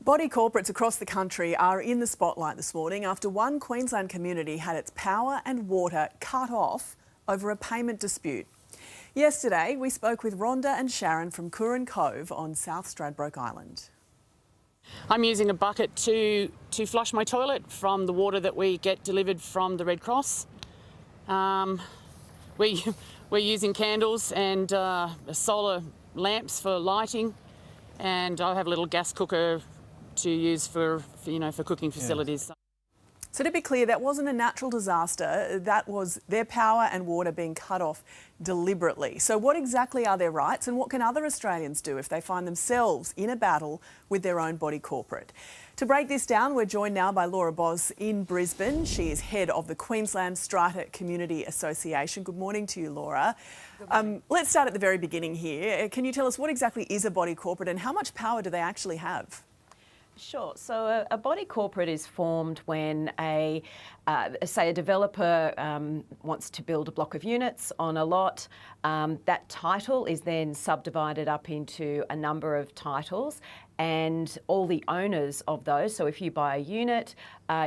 Body corporates across the country are in the spotlight this morning after one Queensland community had its power and water cut off over a payment dispute. Yesterday, we spoke with Rhonda and Sharon from Curran Cove on South Stradbroke Island. I'm using a bucket to flush my toilet from the water that we get delivered from the Red Cross. We're using candles and solar lamps for lighting, and I have a little gas cooker to use for cooking facilities. Yeah. So to be clear, that wasn't a natural disaster, that was their power and water being cut off deliberately. So what exactly are their rights, and what can other Australians do if they find themselves in a battle with their own body corporate? To break this down, we're joined now by Laura Boz in Brisbane. She is head of the Queensland Strata Community Association. Good morning to you, Laura. Let's start at the very beginning here. Can you tell us what exactly is a body corporate and how much power do they actually have? Sure. So a body corporate is formed when say a developer wants to build a block of units on a lot. That title is then subdivided up into a number of titles, and all the owners of those, so if you buy a unit,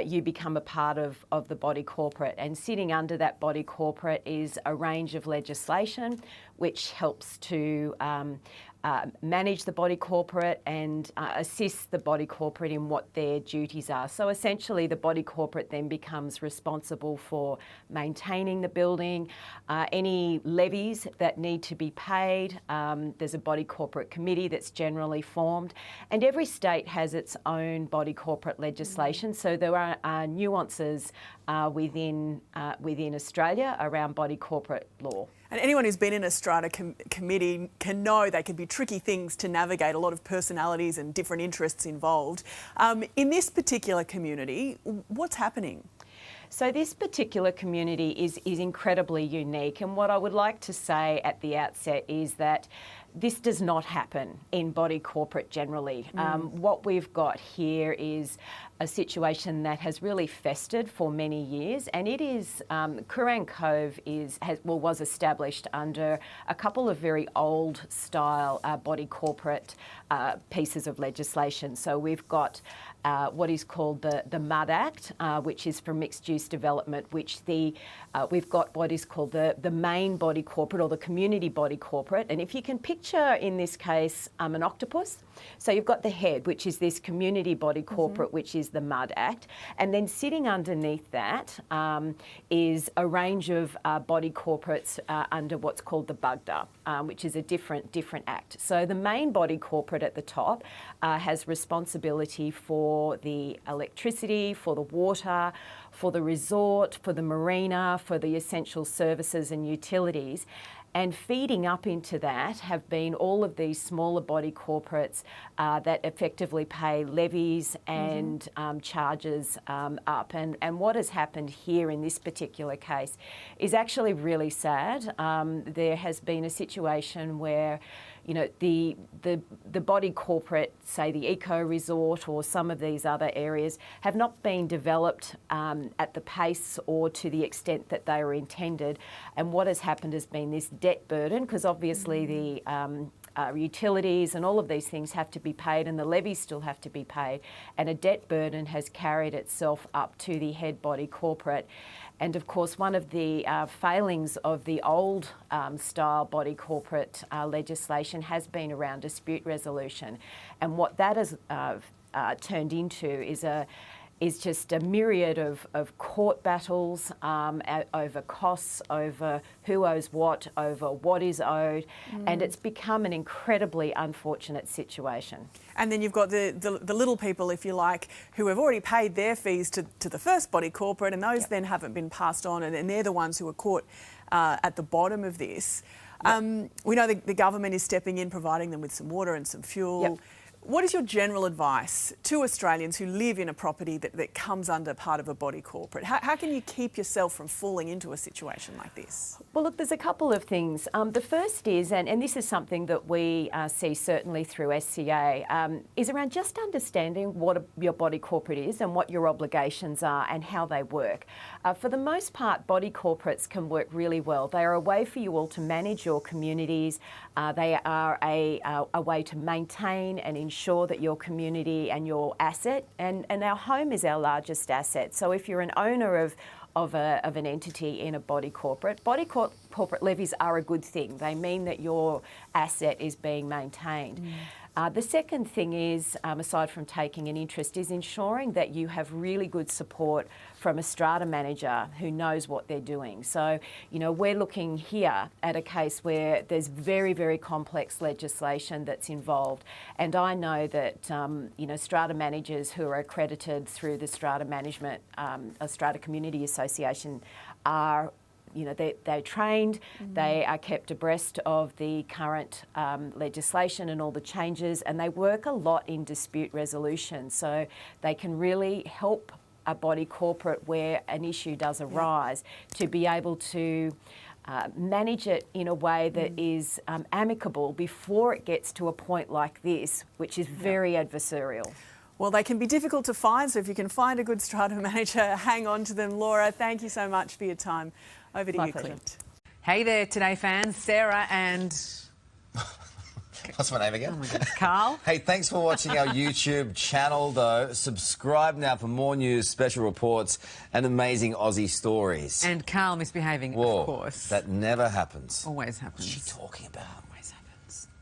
you become a part of the body corporate, and sitting under that body corporate is a range of legislation which helps to manage the body corporate and assist the body corporate in what their duties are. So essentially the body corporate then becomes responsible for maintaining the building, any levies that need to be paid. There's a body corporate committee that's generally formed, and every state has its own body corporate legislation. So there are nuances within Australia around body corporate law. And anyone who's been in a strata committee can know they can be tricky things to navigate, a lot of personalities and different interests involved. In this particular community, what's happening? So this particular community is incredibly unique, and what I would like to say at the outset is that this does not happen in body corporate generally. What we've got here is a situation that has really festered for many years, and it is Curran Cove was established under a couple of very old style body corporate pieces of legislation. So we've got what is called the MUD Act, which is for mixed use development, which we've got what is called the main body corporate or the community body corporate. And if you can picture in this case an octopus, so you've got the head, which is this community body corporate, which is the MUD Act, and then sitting underneath that is a range of body corporates under what's called the BUGDA, which is a different act. So the main body corporate at the top has responsibility for the electricity, for the water, for the resort, for the marina, for the essential services and utilities. And feeding up into that have been all of these smaller body corporates that effectively pay levies and charges up. And what has happened here in this particular case is actually really sad. There has been a situation where the body corporate, say the eco resort or some of these other areas, have not been developed at the pace or to the extent that they were intended. And what has happened has been this debt burden, because obviously the utilities and all of these things have to be paid, and the levies still have to be paid, and a debt burden has carried itself up to the head body corporate. And of course, one of the failings of the old style body corporate legislation has been around dispute resolution, and what that has turned into is just a myriad of court battles over costs, over who owes what, over what is owed, and it's become an incredibly unfortunate situation. And then you've got the little people, if you like, who have already paid their fees to the first body corporate, and those then haven't been passed on, and they're the ones who are caught at the bottom of this. We know the government is stepping in, providing them with some water and some fuel. What is your general advice to Australians who live in a property that comes under part of a body corporate? How can you keep yourself from falling into a situation like this? Well, look, there's a couple of things. The first is, and this is something that we see certainly through SCA, is around just understanding what your body corporate is and what your obligations are and how they work. For the most part, body corporates can work really well. They are a way for you all to manage your communities. They are a way to maintain and ensure ensure that your community and your asset, and our home is our largest asset. So if you're an owner of an entity in a body corporate levies are a good thing. They mean that your asset is being maintained. The second thing is, aside from taking an interest, is ensuring that you have really good support from a strata manager who knows what they're doing. So, you know, we're looking here at a case where there's very, very complex legislation that's involved. And I know that, you know, strata managers who are accredited through the Strata Management, Strata Community Association are, you know, they're trained, they are kept abreast of the current legislation and all the changes, and they work a lot in dispute resolution. So they can really help a body corporate where an issue does arise to be able to manage it in a way that is amicable before it gets to a point like this, which is very adversarial. Well, they can be difficult to find, so if you can find a good strata manager, hang on to them. Laura, thank you so much for your time. Over to you, Clint. Hey there, Today fans. Sarah and... What's my name again? Oh my goodness, Carl. Hey, thanks for watching our YouTube channel, though. Subscribe now for more news, special reports and amazing Aussie stories. And Carl misbehaving, Whoa, of course. that never happens. Always happens. What's she talking about?